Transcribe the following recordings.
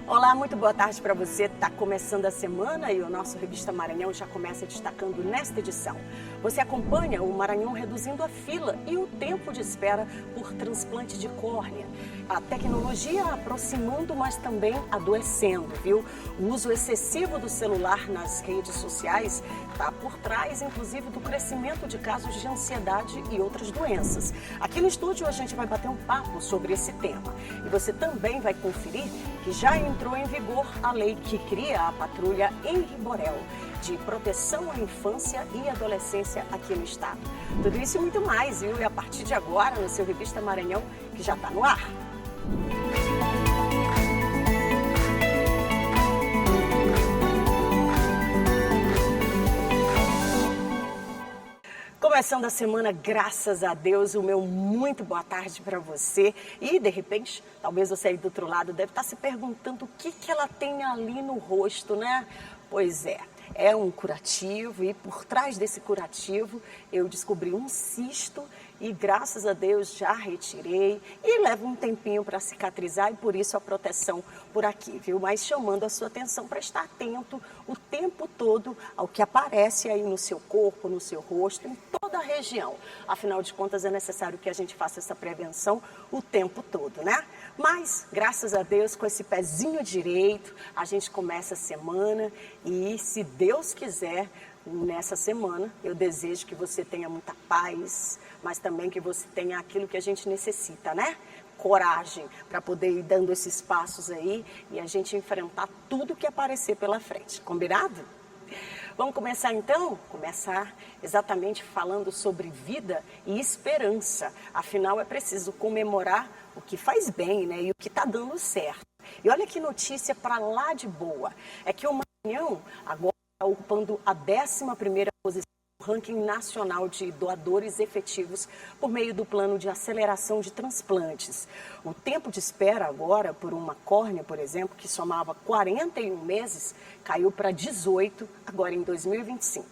Olá, muito boa tarde para você. Está começando a semana e o nosso Revista Maranhão já começa destacando nesta edição. Você acompanha o Maranhão reduzindo a fila e o tempo de espera por transplante de córnea. A tecnologia aproximando, mas também adoecendo, viu? O uso excessivo do celular nas redes sociais está por trás, inclusive, do crescimento de casos de ansiedade e outras doenças. Aqui no estúdio a gente vai bater um papo sobre esse tema. E você também vai conferir que já entrou em vigor a lei que cria a patrulha Henri Borel, de proteção à infância e adolescência aqui no estado. Tudo isso e muito mais, viu? E a partir de agora, no seu Revista Maranhão, que já está no ar. Começando a semana, graças a Deus, o meu muito boa tarde para você. E, de repente, talvez você aí do outro lado deve estar se perguntando o que ela tem ali no rosto, né? Pois é um curativo e por trás desse curativo eu descobri um cisto e graças a Deus já retirei e leva um tempinho para cicatrizar e por isso a proteção por aqui, viu? Mas chamando a sua atenção para estar atento o tempo todo ao que aparece aí no seu corpo, no seu rosto, em toda a região. Afinal de contas é necessário que a gente faça essa prevenção o tempo todo, né? Mas, graças a Deus, com esse pezinho direito, a gente começa a semana e, se Deus quiser, nessa semana, eu desejo que você tenha muita paz, mas também que você tenha aquilo que a gente necessita, né? Coragem para poder ir dando esses passos aí e a gente enfrentar tudo que aparecer pela frente. Combinado? Vamos começar então? Começar exatamente falando sobre vida e esperança. Afinal, é preciso comemorar o que faz bem, né? E o que está dando certo. E olha que notícia para lá de boa. É que o Maranhão agora está ocupando a 11ª posição no ranking nacional de doadores efetivos por meio do plano de aceleração de transplantes. O tempo de espera agora por uma córnea, por exemplo, que somava 41 meses, caiu para 18 agora em 2025.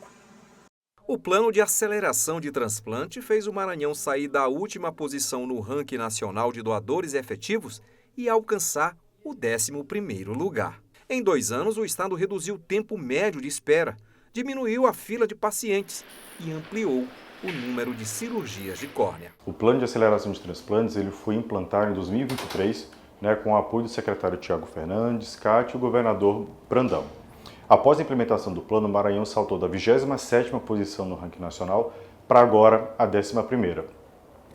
O plano de aceleração de transplante fez o Maranhão sair da última posição no ranking nacional de doadores efetivos e alcançar o 11º lugar. Em 2 anos, o estado reduziu o tempo médio de espera, diminuiu a fila de pacientes e ampliou o número de cirurgias de córnea. O plano de aceleração de transplantes ele foi implantado em 2023, com o apoio do secretário Tiago Fernandes, CAT e o governador Brandão. Após a implementação do plano, o Maranhão saltou da 27ª posição no ranking nacional para agora a 11ª.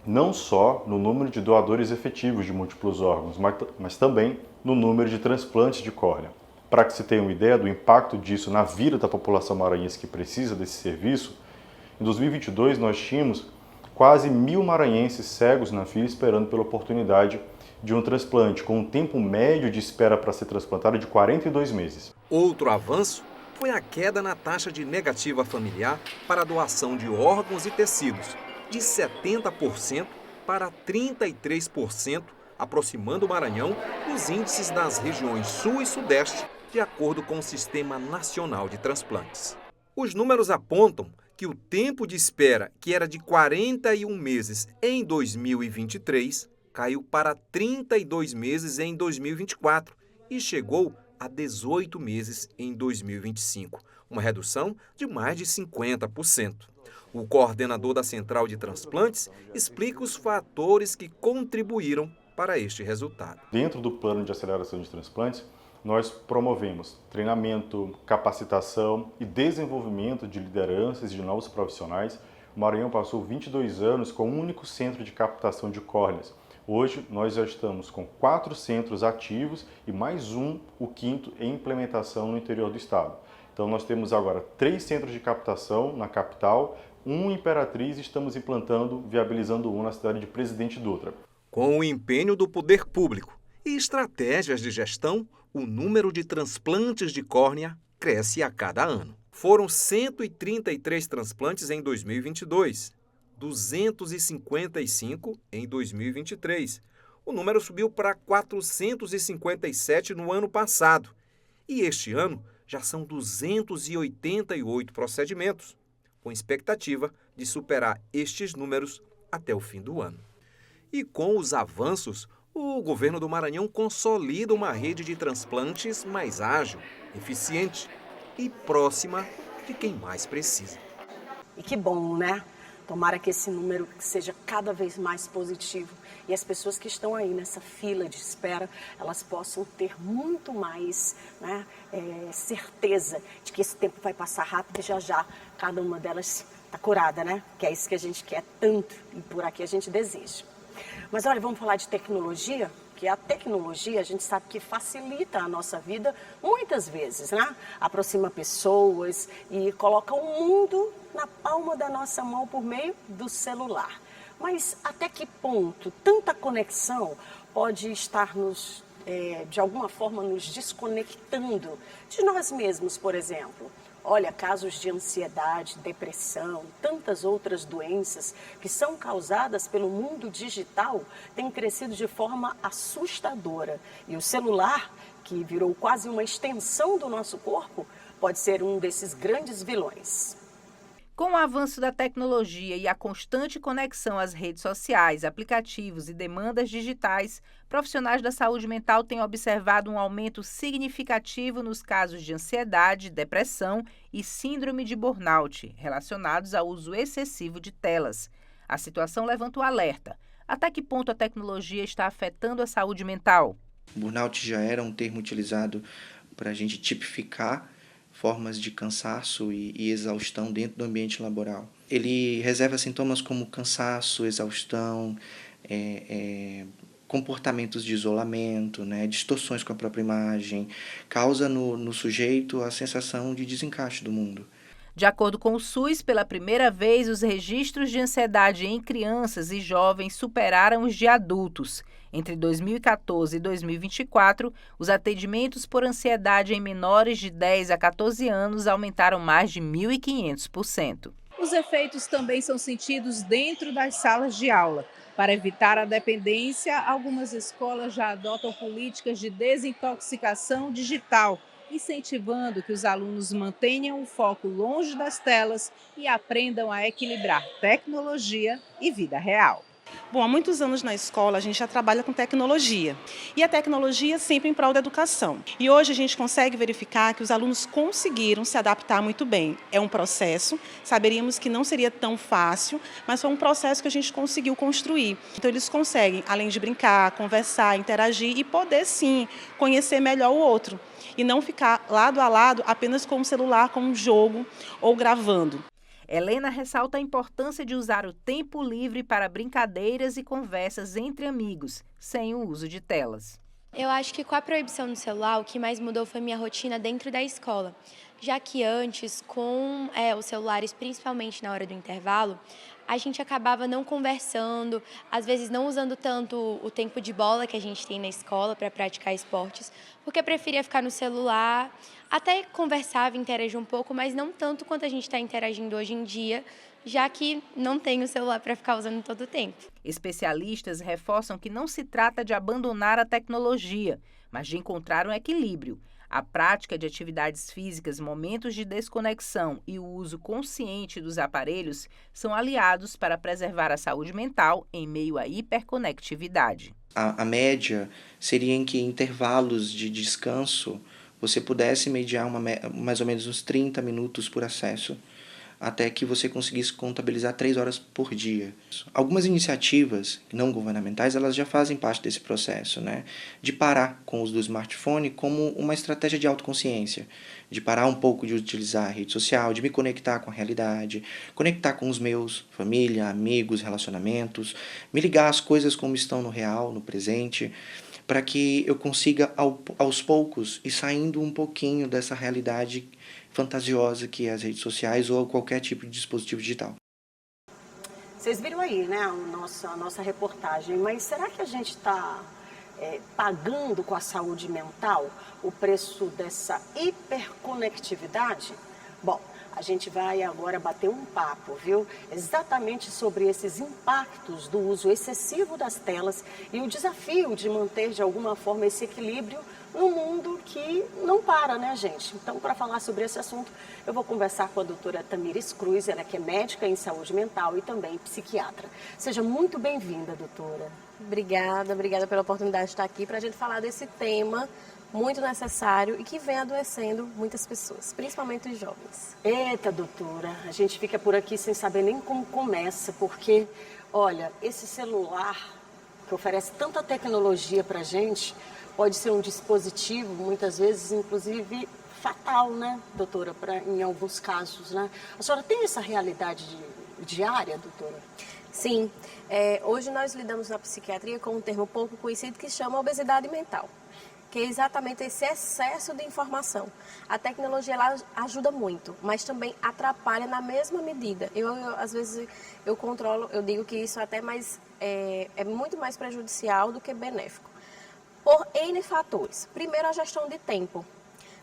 Não só no número de doadores efetivos de múltiplos órgãos, mas também no número de transplantes de córnea. Para que se tenha uma ideia do impacto disso na vida da população maranhense que precisa desse serviço, em 2022 nós tínhamos quase 1.000 maranhenses cegos na fila esperando pela oportunidade de um transplante, com um tempo médio de espera para ser transplantado de 42 meses. Outro avanço foi a queda na taxa de negativa familiar para a doação de órgãos e tecidos, de 70% para 33%, aproximando o Maranhão dos índices das regiões Sul e Sudeste, de acordo com o Sistema Nacional de Transplantes. Os números apontam que o tempo de espera, que era de 41 meses em 2023, caiu para 32 meses em 2024 e chegou a 18 meses em 2025, uma redução de mais de 50%. O coordenador da Central de Transplantes explica os fatores que contribuíram para este resultado. Dentro do plano de aceleração de transplantes, nós promovemos treinamento, capacitação e desenvolvimento de lideranças e de novos profissionais. O Maranhão passou 22 anos com um único centro de captação de córneas. Hoje, nós já estamos com 4 centros ativos e mais o 5º em implementação no interior do estado. Então, nós temos agora 3 centros de captação na capital, um em Imperatriz e estamos implantando, viabilizando um na cidade de Presidente Dutra. Com o empenho do poder público e estratégias de gestão, o número de transplantes de córnea cresce a cada ano. Foram 133 transplantes em 2022, 255 em 2023. O número subiu para 457 no ano passado. E este ano já são 288 procedimentos, com expectativa de superar estes números até o fim do ano. E com os avanços, O governo do Maranhão consolida uma rede de transplantes mais ágil, eficiente e próxima de quem mais precisa. E que bom, né? Tomara que esse número seja cada vez mais positivo e as pessoas que estão aí nessa fila de espera, elas possam ter muito mais, né, certeza de que esse tempo vai passar rápido e já cada uma delas está curada, né? Que é isso que a gente quer tanto e por aqui a gente deseja. Mas olha, vamos falar de tecnologia? Que a tecnologia, a gente sabe que facilita a nossa vida muitas vezes, né? Aproxima pessoas e coloca o mundo na palma da nossa mão por meio do celular. Mas até que ponto tanta conexão pode estar de alguma forma, nos desconectando de nós mesmos, por exemplo? Olha, casos de ansiedade, depressão, tantas outras doenças que são causadas pelo mundo digital têm crescido de forma assustadora. E o celular, que virou quase uma extensão do nosso corpo, pode ser um desses grandes vilões. Com o avanço da tecnologia e a constante conexão às redes sociais, aplicativos e demandas digitais, profissionais da saúde mental têm observado um aumento significativo nos casos de ansiedade, depressão e síndrome de burnout, relacionados ao uso excessivo de telas. A situação levanta o alerta. Até que ponto a tecnologia está afetando a saúde mental? Burnout já era um termo utilizado para a gente tipificar formas de cansaço e exaustão dentro do ambiente laboral. Ele reserva sintomas como cansaço, exaustão, comportamentos de isolamento, né, distorções com a própria imagem, causa no sujeito a sensação de desencaixe do mundo. De acordo com o SUS, pela primeira vez, os registros de ansiedade em crianças e jovens superaram os de adultos. Entre 2014 e 2024, os atendimentos por ansiedade em menores de 10 a 14 anos aumentaram mais de 1.500%. Os efeitos também são sentidos dentro das salas de aula. Para evitar a dependência, algumas escolas já adotam políticas de desintoxicação digital, incentivando que os alunos mantenham o foco longe das telas e aprendam a equilibrar tecnologia e vida real. Bom, há muitos anos na escola a gente já trabalha com tecnologia. E a tecnologia sempre em prol da educação. E hoje a gente consegue verificar que os alunos conseguiram se adaptar muito bem. É um processo, saberíamos que não seria tão fácil, mas foi um processo que a gente conseguiu construir. Então eles conseguem, além de brincar, conversar, interagir e poder sim conhecer melhor o outro. E não ficar lado a lado apenas com o celular, com um jogo ou gravando. Helena ressalta a importância de usar o tempo livre para brincadeiras e conversas entre amigos, sem o uso de telas. Eu acho que com a proibição do celular, o que mais mudou foi minha rotina dentro da escola. Já que antes, com os celulares, principalmente na hora do intervalo, a gente acabava não conversando, às vezes não usando tanto o tempo de bola que a gente tem na escola para praticar esportes, porque preferia ficar no celular, até conversava, interagir um pouco, mas não tanto quanto a gente está interagindo hoje em dia, já que não tem o celular para ficar usando todo o tempo. Especialistas reforçam que não se trata de abandonar a tecnologia, mas de encontrar um equilíbrio. A prática de atividades físicas, momentos de desconexão e o uso consciente dos aparelhos são aliados para preservar a saúde mental em meio à hiperconectividade. A média seria em que intervalos de descanso você pudesse mediar mais ou menos uns 30 minutos por acesso, até que você conseguisse contabilizar 3 horas por dia. Algumas iniciativas não governamentais, elas já fazem parte desse processo, né? De parar com o uso do smartphone como uma estratégia de autoconsciência, de parar um pouco de utilizar a rede social, de me conectar com a realidade, conectar com os meus, família, amigos, relacionamentos, me ligar às coisas como estão no real, no presente, para que eu consiga, aos poucos, ir saindo um pouquinho dessa realidade fantasiosa que é as redes sociais ou qualquer tipo de dispositivo digital. Vocês viram aí, né, a nossa reportagem, mas será que a gente está pagando com a saúde mental o preço dessa hiperconectividade? Bom, a gente vai agora bater um papo, viu? Exatamente sobre esses impactos do uso excessivo das telas e o desafio de manter de alguma forma esse equilíbrio no mundo que não para, né, gente? Então, para falar sobre esse assunto, eu vou conversar com a doutora Tamires Cruz, ela que é médica em saúde mental e também psiquiatra. Seja muito bem-vinda, doutora. Obrigada pela oportunidade de estar aqui para a gente falar desse tema muito necessário e que vem adoecendo muitas pessoas, principalmente os jovens. Eita, doutora, a gente fica por aqui sem saber nem como começa, porque, olha, esse celular que oferece tanta tecnologia para a gente pode ser um dispositivo, muitas vezes, inclusive, fatal, né, doutora, em alguns casos, né? A senhora tem essa realidade diária, doutora? Sim, hoje nós lidamos na psiquiatria com um termo pouco conhecido que se chama obesidade mental, que é exatamente esse excesso de informação. A tecnologia ela ajuda muito, mas também atrapalha na mesma medida. Às vezes, eu controlo, eu digo que isso até é muito mais prejudicial do que benéfico, por N fatores. Primeiro, a gestão de tempo.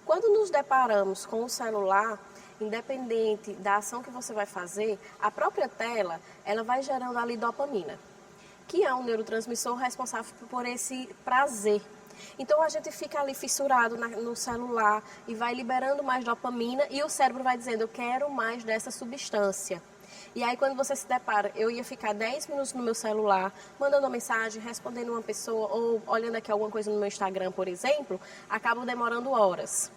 Quando nos deparamos com o celular, independente da ação que você vai fazer, a própria tela, ela vai gerando ali dopamina, que é um neurotransmissor responsável por esse prazer. Então, a gente fica ali fissurado no celular e vai liberando mais dopamina e o cérebro vai dizendo, eu quero mais dessa substância. E aí, quando você se depara, eu ia ficar 10 minutos no meu celular, mandando uma mensagem, respondendo uma pessoa ou olhando aqui alguma coisa no meu Instagram, por exemplo, acabo demorando horas.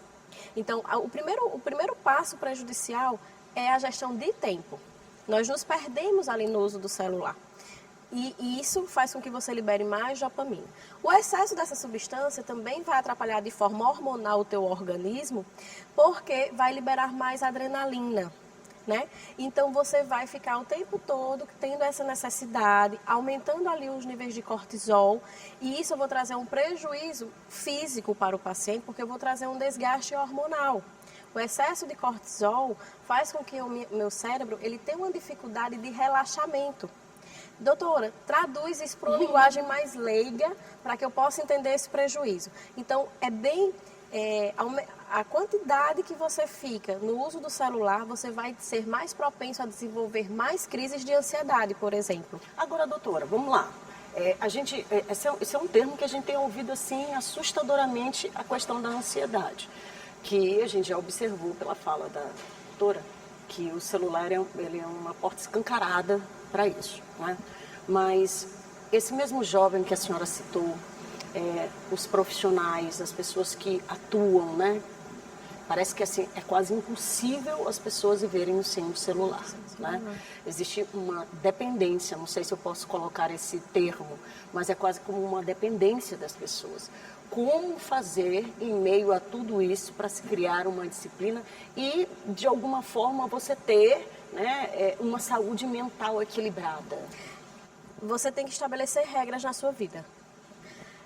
Então, o primeiro passo prejudicial é a gestão de tempo. Nós nos perdemos ali no uso do celular. E isso faz com que você libere mais dopamina. O excesso dessa substância também vai atrapalhar de forma hormonal o teu organismo, porque vai liberar mais adrenalina, né? Então, você vai ficar o tempo todo tendo essa necessidade, aumentando ali os níveis de cortisol, e isso eu vou trazer um prejuízo físico para o paciente, porque eu vou trazer um desgaste hormonal. O excesso de cortisol faz com que o meu cérebro ele tenha uma dificuldade de relaxamento. Doutora, traduz isso para uma linguagem mais leiga, para que eu possa entender esse prejuízo. Então, a quantidade que você fica no uso do celular, você vai ser mais propenso a desenvolver mais crises de ansiedade, por exemplo. Agora, doutora, vamos lá. Esse é um termo que a gente tem ouvido assim assustadoramente, a questão da ansiedade, que a gente já observou pela fala da doutora, que o celular ele é uma porta escancarada para isso, né? Mas esse mesmo jovem que a senhora citou, os profissionais, as pessoas que atuam, né? Parece que assim, é quase impossível as pessoas viverem sem o celular, né? Existe uma dependência, não sei se eu posso colocar esse termo, mas é quase como uma dependência das pessoas. Como fazer em meio a tudo isso para se criar uma disciplina e, de alguma forma, você ter, né, uma saúde mental equilibrada? Você tem que estabelecer regras na sua vida.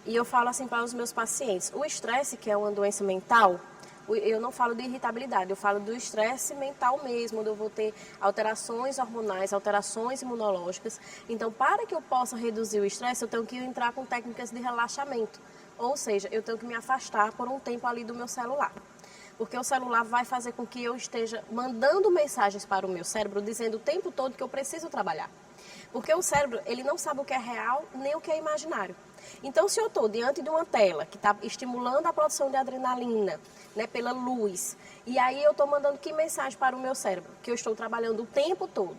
E eu falo assim para os meus pacientes, o estresse, que é uma doença mental, eu não falo de irritabilidade, eu falo do estresse mental mesmo, onde eu vou ter alterações hormonais, alterações imunológicas. Então, para que eu possa reduzir o estresse, eu tenho que entrar com técnicas de relaxamento. Ou seja, eu tenho que me afastar por um tempo ali do meu celular. Porque o celular vai fazer com que eu esteja mandando mensagens para o meu cérebro, dizendo o tempo todo que eu preciso trabalhar. Porque o cérebro, ele não sabe o que é real, nem o que é imaginário. Então, se eu estou diante de uma tela que está estimulando a produção de adrenalina, né, pela luz, e aí eu estou mandando que mensagem para o meu cérebro? Que eu estou trabalhando o tempo todo.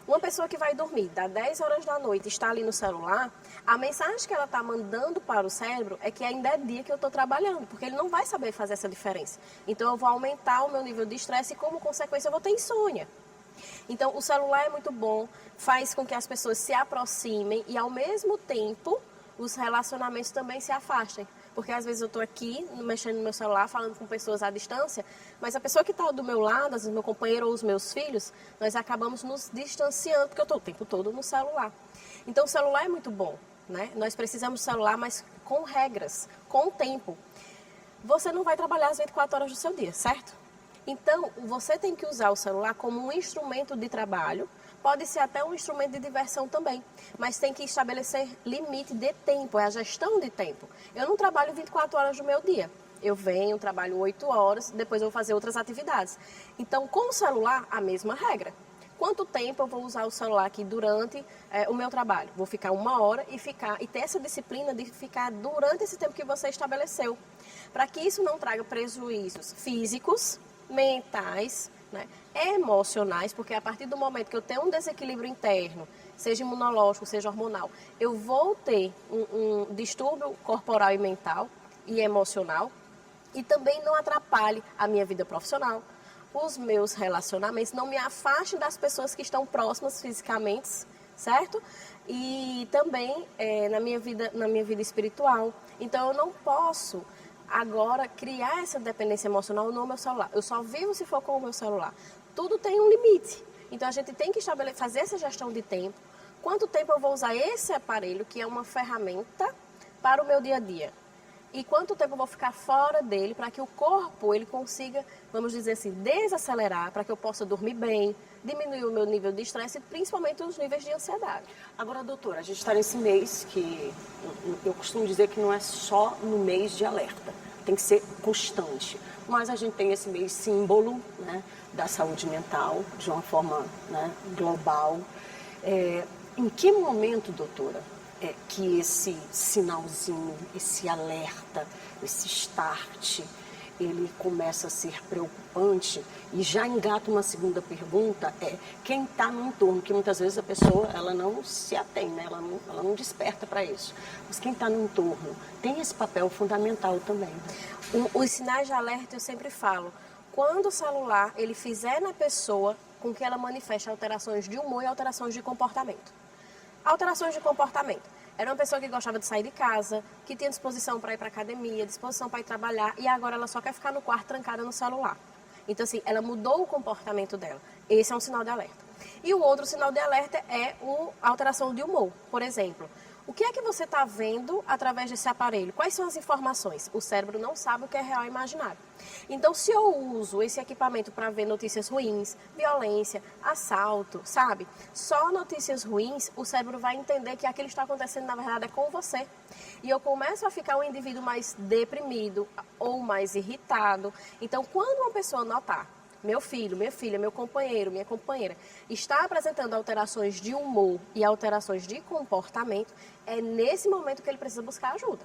Uma pessoa que vai dormir, dá 10 horas da noite, está ali no celular, a mensagem que ela está mandando para o cérebro é que ainda é dia que eu estou trabalhando, porque ele não vai saber fazer essa diferença. Então, eu vou aumentar o meu nível de estresse e, como consequência, eu vou ter insônia. Então, o celular é muito bom, faz com que as pessoas se aproximem e, ao mesmo tempo, os relacionamentos também se afastem. Porque às vezes eu estou aqui, mexendo no meu celular, falando com pessoas à distância, mas a pessoa que está do meu lado, às vezes meu companheiro ou os meus filhos, nós acabamos nos distanciando, porque eu estou o tempo todo no celular. Então, o celular é muito bom, né? Nós precisamos do celular, mas com regras, com tempo. Você não vai trabalhar as 24 horas do seu dia, certo? Então, você tem que usar o celular como um instrumento de trabalho, pode ser até um instrumento de diversão também, mas tem que estabelecer limite de tempo, é a gestão de tempo. Eu não trabalho 24 horas do meu dia. Eu venho, trabalho 8 horas, depois eu vou fazer outras atividades. Então, com o celular, a mesma regra. Quanto tempo eu vou usar o celular aqui durante o meu trabalho? Vou ficar 1 hora e ter essa disciplina de ficar durante esse tempo que você estabeleceu. Para que isso não traga prejuízos físicos, mentais, né, emocionais, porque a partir do momento que eu tenho um desequilíbrio interno, seja imunológico, seja hormonal, eu vou ter um distúrbio corporal e mental e emocional, e também não atrapalhe a minha vida profissional, os meus relacionamentos, não me afaste das pessoas que estão próximas fisicamente, certo? E também na minha vida espiritual. Então, eu não posso agora criar essa dependência emocional no meu celular. Eu só vivo se for com o meu celular. Tudo tem um limite. Então, a gente tem que fazer essa gestão de tempo. Quanto tempo eu vou usar esse aparelho, que é uma ferramenta, para o meu dia a dia? E quanto tempo eu vou ficar fora dele para que o corpo ele consiga, vamos dizer assim, desacelerar, para que eu possa dormir bem, diminuir o meu nível de estresse e principalmente os níveis de ansiedade. Agora, doutora, a gente está nesse mês que eu costumo dizer que não é só no mês de alerta, tem que ser constante. Mas a gente tem esse mês símbolo, né, da saúde mental, de uma forma, né, global. Em que momento, doutora, que esse sinalzinho, esse alerta, esse start, ele começa a ser preocupante? E já engata uma segunda pergunta, quem está no entorno, que muitas vezes a pessoa ela não se atém, né? ela não desperta para isso. Mas quem está no entorno tem esse papel fundamental também. Os sinais de alerta eu sempre falo, quando o celular ele fizer na pessoa com que ela manifeste alterações de humor e alterações de comportamento. Alterações de comportamento. Era uma pessoa que gostava de sair de casa, que tinha disposição para ir para a academia, disposição para ir trabalhar, e agora ela só quer ficar no quarto trancada no celular. Então, assim, ela mudou o comportamento dela. Esse é um sinal de alerta. E o outro sinal de alerta é a alteração de humor. Por exemplo, o que é que você está vendo através desse aparelho? Quais são as informações? O cérebro não sabe o que é real e imaginário. Então, se eu uso esse equipamento para ver notícias ruins, violência, assalto, sabe? Só notícias ruins, o cérebro vai entender que aquilo que está acontecendo, na verdade, é com você. E eu começo a ficar um indivíduo mais deprimido ou mais irritado. Então, quando uma pessoa notar, meu filho, minha filha, meu companheiro, minha companheira, está apresentando alterações de humor e alterações de comportamento, é nesse momento que ele precisa buscar ajuda.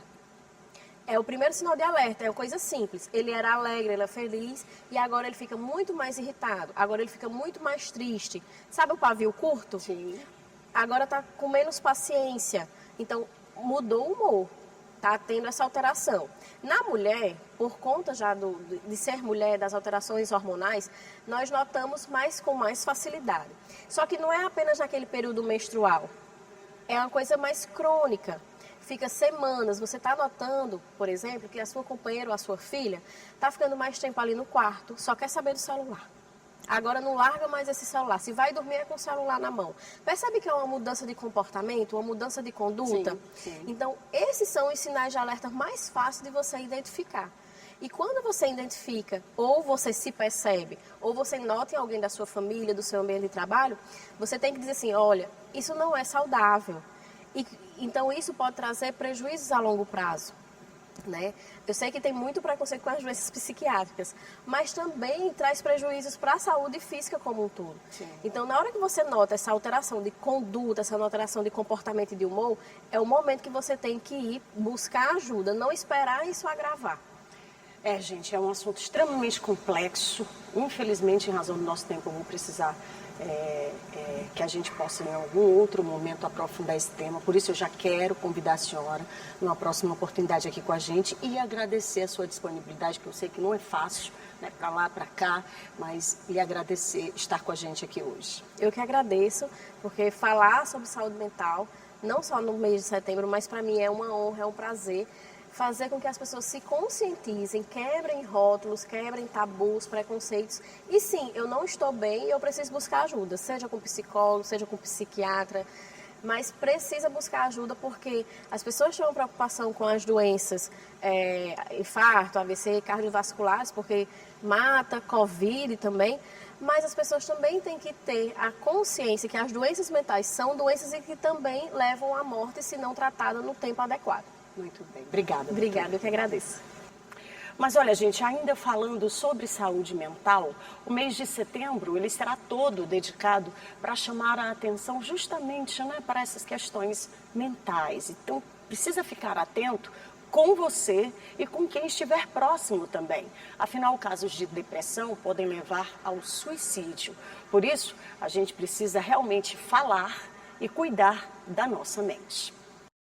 É o primeiro sinal de alerta, é uma coisa simples. Ele era alegre, ele era feliz e agora ele fica muito mais irritado, agora ele fica muito mais triste. Sabe o pavio curto? Sim. Agora está com menos paciência, então mudou o humor. Está tendo essa alteração. Na mulher, por conta já de ser mulher, das alterações hormonais, nós notamos com mais facilidade. Só que não é apenas naquele período menstrual, é uma coisa mais crônica. Fica semanas, você está notando, por exemplo, que a sua companheira ou a sua filha está ficando mais tempo ali no quarto, só quer saber do celular. Agora não larga mais esse celular. Se vai dormir é com o celular na mão. Percebe que é uma mudança de comportamento, uma mudança de conduta? Sim, sim. Então, esses são os sinais de alerta mais fáceis de você identificar. E quando você identifica, ou você se percebe, ou você nota em alguém da sua família, do seu ambiente de trabalho, você tem que dizer assim, olha, isso não é saudável. Então, isso pode trazer prejuízos a longo prazo. Né? Eu sei que tem muito preconceito com as doenças psiquiátricas, mas também traz prejuízos para a saúde física como um todo. Sim. Então, na hora que você nota essa alteração de conduta, essa alteração de comportamento e de humor, é o momento que você tem que ir buscar ajuda, não esperar isso agravar. Gente, é um assunto extremamente complexo. Infelizmente, em razão do nosso tempo, eu vou precisar que a gente possa, em algum outro momento, aprofundar esse tema. Por isso, eu já quero convidar a senhora numa próxima oportunidade aqui com a gente e agradecer a sua disponibilidade, que eu sei que não é fácil, né, para lá, para cá, mas lhe agradecer estar com a gente aqui hoje. Eu que agradeço, porque falar sobre saúde mental, não só no mês de setembro, mas para mim é uma honra, é um prazer, fazer com que as pessoas se conscientizem, quebrem rótulos, quebrem tabus, preconceitos. E sim, eu não estou bem e eu preciso buscar ajuda, seja com psicólogo, seja com psiquiatra, mas precisa buscar ajuda porque as pessoas têm uma preocupação com as doenças, infarto, AVC, cardiovasculares, porque mata, Covid também, mas as pessoas também têm que ter a consciência que as doenças mentais são doenças e que também levam à morte se não tratadas no tempo adequado. Muito bem, obrigada. Obrigada, eu que agradeço. Mas olha, gente, ainda falando sobre saúde mental, o mês de setembro ele será todo dedicado para chamar a atenção justamente, né, para essas questões mentais. Então, precisa ficar atento com você e com quem estiver próximo também. Afinal, casos de depressão podem levar ao suicídio. Por isso, a gente precisa realmente falar e cuidar da nossa mente.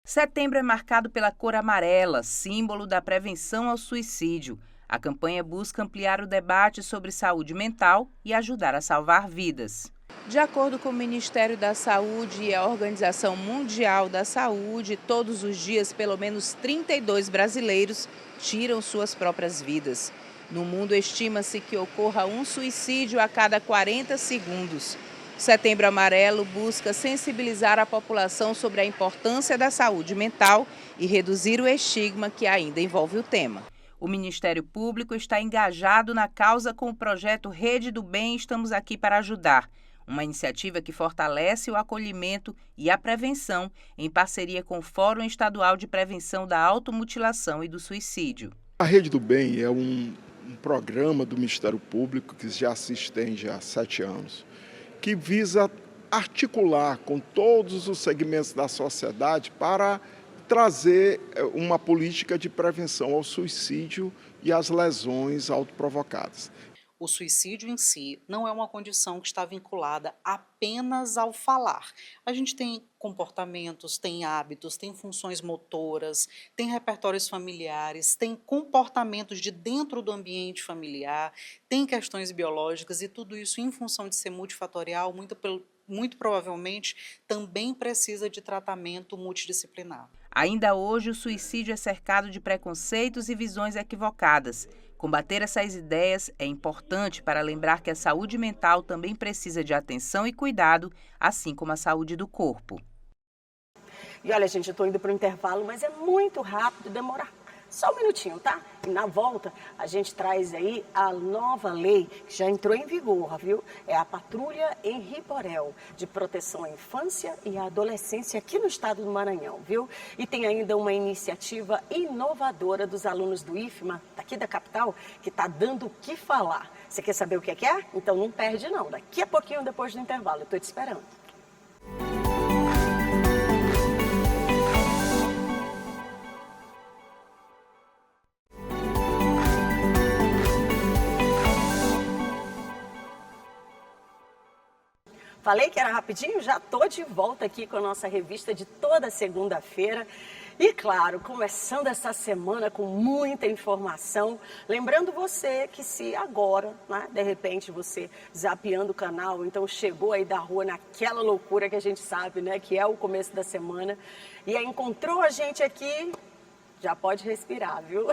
Setembro é marcado pela cor amarela, símbolo da prevenção ao suicídio. A campanha busca ampliar o debate sobre saúde mental e ajudar a salvar vidas. De acordo com o Ministério da Saúde e a Organização Mundial da Saúde, todos os dias, pelo menos 32 brasileiros tiram suas próprias vidas. No mundo, estima-se que ocorra um suicídio a cada 40 segundos. O Setembro Amarelo busca sensibilizar a população sobre a importância da saúde mental e reduzir o estigma que ainda envolve o tema. O Ministério Público está engajado na causa com o projeto Rede do Bem Estamos Aqui para Ajudar, uma iniciativa que fortalece o acolhimento e a prevenção em parceria com o Fórum Estadual de Prevenção da Automutilação e do Suicídio. A Rede do Bem é um programa do Ministério Público que já se estende há 7 anos, que visa articular com todos os segmentos da sociedade para trazer uma política de prevenção ao suicídio e às lesões autoprovocadas. O suicídio em si não é uma condição que está vinculada apenas ao falar. A gente tem comportamentos, tem hábitos, tem funções motoras, tem repertórios familiares, tem comportamentos de dentro do ambiente familiar, tem questões biológicas e tudo isso, em função de ser multifatorial, muito provavelmente também precisa de tratamento multidisciplinar. Ainda hoje, o suicídio é cercado de preconceitos e visões equivocadas. Combater essas ideias é importante para lembrar que a saúde mental também precisa de atenção e cuidado, assim como a saúde do corpo. E olha, gente, eu estou indo para o intervalo, mas é muito rápido, demora só um minutinho, tá? E na volta, a gente traz aí a nova lei que já entrou em vigor, viu? É a Patrulha Henri Borel, de proteção à infância e à adolescência aqui no estado do Maranhão, viu? E tem ainda uma iniciativa inovadora dos alunos do IFMA, daqui da capital, que está dando o que falar. Você quer saber o que é? Então não perde não, daqui a pouquinho depois do intervalo, eu estou te esperando. Falei que era rapidinho? Já estou de volta aqui com a nossa revista de toda segunda-feira. E claro, começando essa semana com muita informação. Lembrando você que se agora, né, de repente você zapeando o canal, então chegou aí da rua naquela loucura que a gente sabe, né, que é o começo da semana, e aí encontrou a gente aqui, já pode respirar, viu?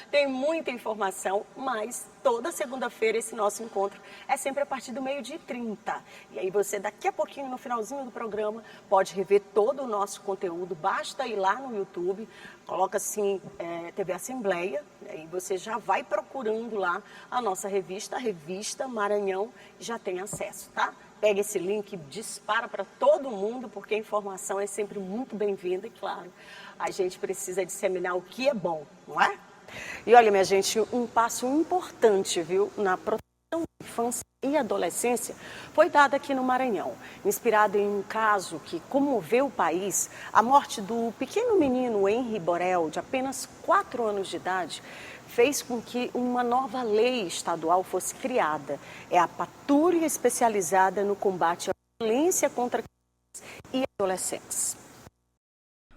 Tem muita informação, mas toda segunda-feira esse nosso encontro é sempre a partir do 12h30. E aí você, daqui a pouquinho, no finalzinho do programa, pode rever todo o nosso conteúdo. Basta ir lá no YouTube, coloca assim, TV Assembleia, e você já vai procurando lá a nossa revista, a Revista Maranhão, e já tem acesso, tá? Pega esse link, dispara para todo mundo, porque a informação é sempre muito bem-vinda e, claro, a gente precisa disseminar o que é bom, não é? E olha, minha gente, um passo importante, viu, na proteção da infância e adolescência foi dado aqui no Maranhão, inspirado em um caso que comoveu o país, a morte do pequeno menino Henri Borel, de apenas 4 anos de idade, fez com que uma nova lei estadual fosse criada. É a Patrulha Especializada no Combate à Violência contra Crianças e Adolescentes.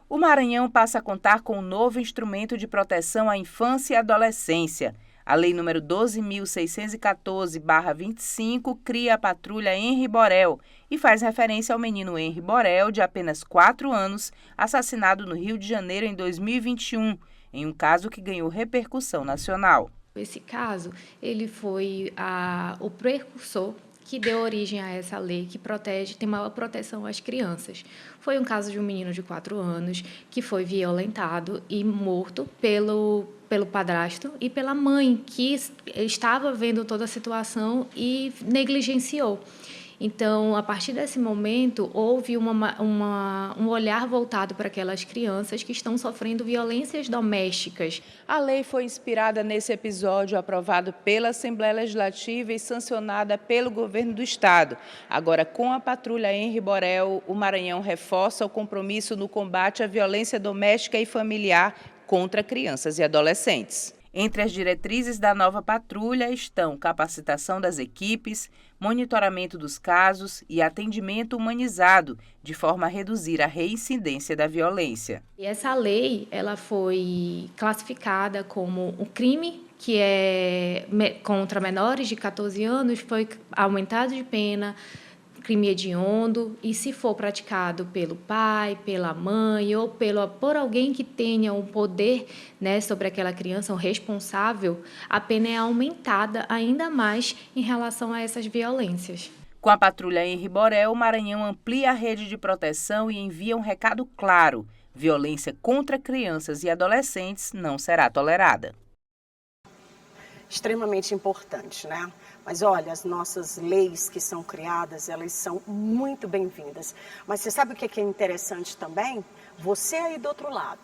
O Maranhão passa a contar com um novo instrumento de proteção à infância e adolescência. A Lei nº 12.614/25 cria a Patrulha Henri Borel e faz referência ao menino Henri Borel, de apenas 4 anos, assassinado no Rio de Janeiro em 2021, em um caso que ganhou repercussão nacional. Esse caso, ele foi o precursor que deu origem a essa lei que tem maior proteção às crianças. Foi um caso de um menino de 4 anos que foi violentado e morto pelo padrasto e pela mãe, que estava vendo toda a situação e negligenciou. Então, a partir desse momento, houve um olhar voltado para aquelas crianças que estão sofrendo violências domésticas. A lei foi inspirada nesse episódio aprovado pela Assembleia Legislativa e sancionada pelo Governo do Estado. Agora, com a Patrulha Henri Borel, o Maranhão reforça o compromisso no combate à violência doméstica e familiar contra crianças e adolescentes. Entre as diretrizes da nova patrulha estão capacitação das equipes, monitoramento dos casos e atendimento humanizado, de forma a reduzir a reincidência da violência. E essa lei, ela foi classificada como um crime que é contra menores de 14 anos, foi aumentado de pena, crime hediondo, e se for praticado pelo pai, pela mãe ou por alguém que tenha um poder, né, sobre aquela criança, um responsável, a pena é aumentada ainda mais em relação a essas violências. Com a patrulha Henri Borel, o Maranhão amplia a rede de proteção e envia um recado claro: violência contra crianças e adolescentes não será tolerada. Extremamente importante, né? Mas olha, as nossas leis que são criadas, elas são muito bem-vindas. Mas você sabe o que é interessante também? Você aí do outro lado,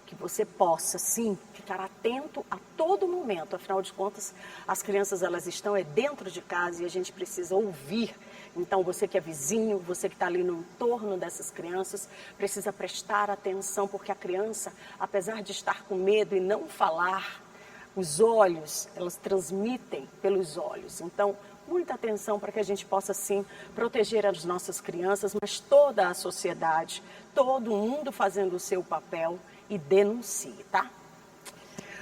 que você possa sim ficar atento a todo momento. Afinal de contas, as crianças elas estão dentro de casa e a gente precisa ouvir. Então você que é vizinho, você que está ali no entorno dessas crianças, precisa prestar atenção, porque a criança, apesar de estar com medo e não falar, os olhos, elas transmitem pelos olhos. Então, muita atenção para que a gente possa, sim, proteger as nossas crianças, mas toda a sociedade, todo mundo fazendo o seu papel e denuncie, tá?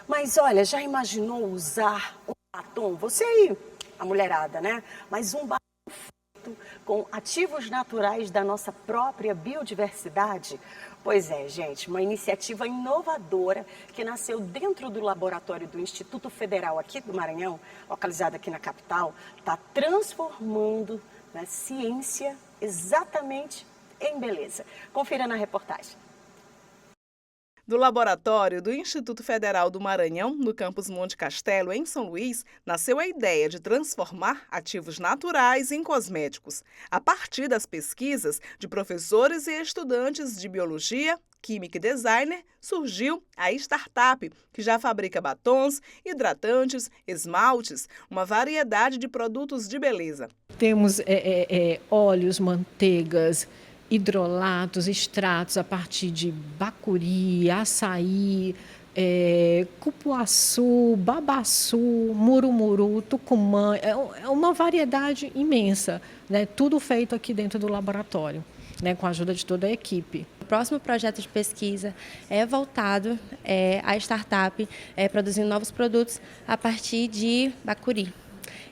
Mas, olha, já imaginou usar um batom? Você aí, a mulherada, né? Mas um batom feito com ativos naturais da nossa própria biodiversidade? Pois é, gente, uma iniciativa inovadora que nasceu dentro do laboratório do Instituto Federal aqui do Maranhão, localizado aqui na capital, está transformando, né, ciência exatamente em beleza. Confira na reportagem. Do laboratório do Instituto Federal do Maranhão, no campus Monte Castelo, em São Luís, nasceu a ideia de transformar ativos naturais em cosméticos. A partir das pesquisas de professores e estudantes de biologia, química e designer, surgiu a startup, que já fabrica batons, hidratantes, esmaltes, uma variedade de produtos de beleza. Temos óleos, manteigas, hidrolatos, extratos a partir de bacuri, açaí, cupuaçu, babaçu, murumuru, tucumã. É uma variedade imensa, né? Tudo feito aqui dentro do laboratório, né? Com a ajuda de toda a equipe. O próximo projeto de pesquisa é voltado à startup produzindo novos produtos a partir de bacuri.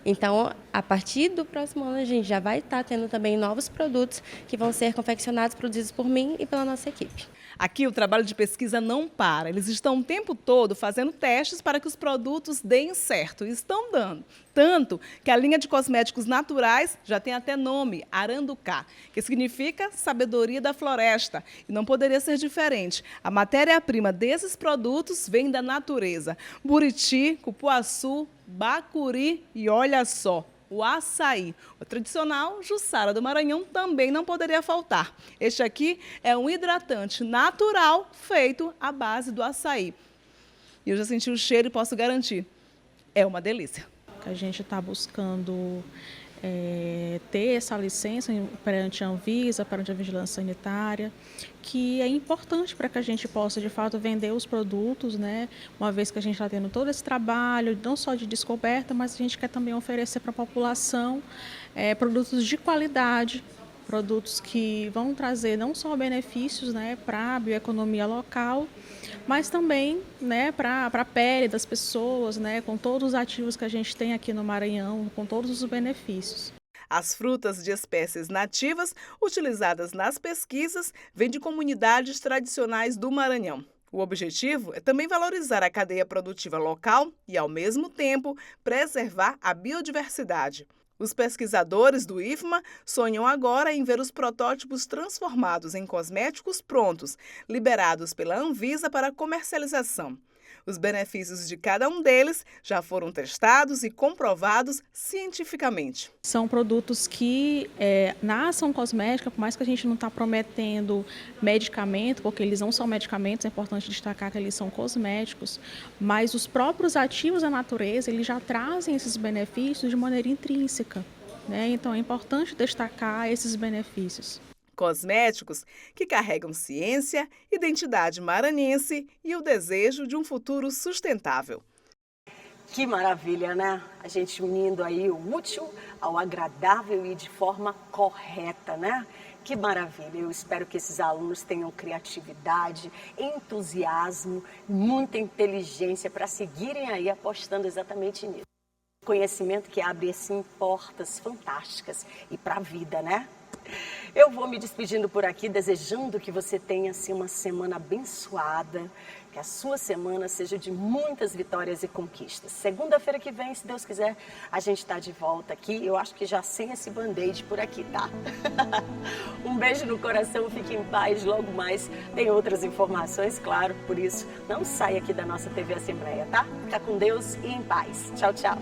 Então, a partir do próximo ano, a gente já vai estar tendo também novos produtos que vão ser confeccionados, produzidos por mim e pela nossa equipe. Aqui o trabalho de pesquisa não para. Eles estão o tempo todo fazendo testes para que os produtos deem certo. E estão dando. Tanto que a linha de cosméticos naturais já tem até nome, Aranducá, que significa sabedoria da floresta. E não poderia ser diferente. A matéria-prima desses produtos vem da natureza. Buriti, cupuaçu, bacuri e olha só, o açaí. O tradicional Jussara do Maranhão também não poderia faltar. Este aqui é um hidratante natural feito à base do açaí. E eu já senti o cheiro e posso garantir, é uma delícia. A gente está buscando ter essa licença perante a Anvisa, perante a Vigilância Sanitária, que é importante para que a gente possa, de fato, vender os produtos, né? Uma vez que a gente está tendo todo esse trabalho, não só de descoberta, mas a gente quer também oferecer para a população produtos de qualidade, produtos que vão trazer não só benefícios, né, para a bioeconomia local, mas também, né, para a pele das pessoas, né, com todos os ativos que a gente tem aqui no Maranhão, com todos os benefícios. As frutas de espécies nativas utilizadas nas pesquisas vêm de comunidades tradicionais do Maranhão. O objetivo é também valorizar a cadeia produtiva local e, ao mesmo tempo, preservar a biodiversidade. Os pesquisadores do IFMA sonham agora em ver os protótipos transformados em cosméticos prontos, liberados pela Anvisa para comercialização. Os benefícios de cada um deles já foram testados e comprovados cientificamente. São produtos que na ação cosmética, por mais que a gente não está prometendo medicamento, porque eles não são medicamentos, é importante destacar que eles são cosméticos, mas os próprios ativos da natureza, eles já trazem esses benefícios de maneira intrínseca, né? Então é importante destacar esses benefícios. Cosméticos que carregam ciência, identidade maranhense e o desejo de um futuro sustentável. Que maravilha, né? A gente unindo aí o útil ao agradável e de forma correta, né? Que maravilha. Eu espero que esses alunos tenham criatividade, entusiasmo, muita inteligência para seguirem aí apostando exatamente nisso. Conhecimento que abre, assim, portas fantásticas e para a vida, né? Eu vou me despedindo por aqui, desejando que você tenha assim, uma semana abençoada, que a sua semana seja de muitas vitórias e conquistas. Segunda-feira que vem, se Deus quiser, a gente está de volta aqui. Eu acho que já sem esse band-aid por aqui, tá? Um beijo no coração, fique em paz. Logo mais tem outras informações, claro. Por isso, não saia aqui da nossa TV Assembleia, tá? Fica com Deus e em paz. Tchau, tchau.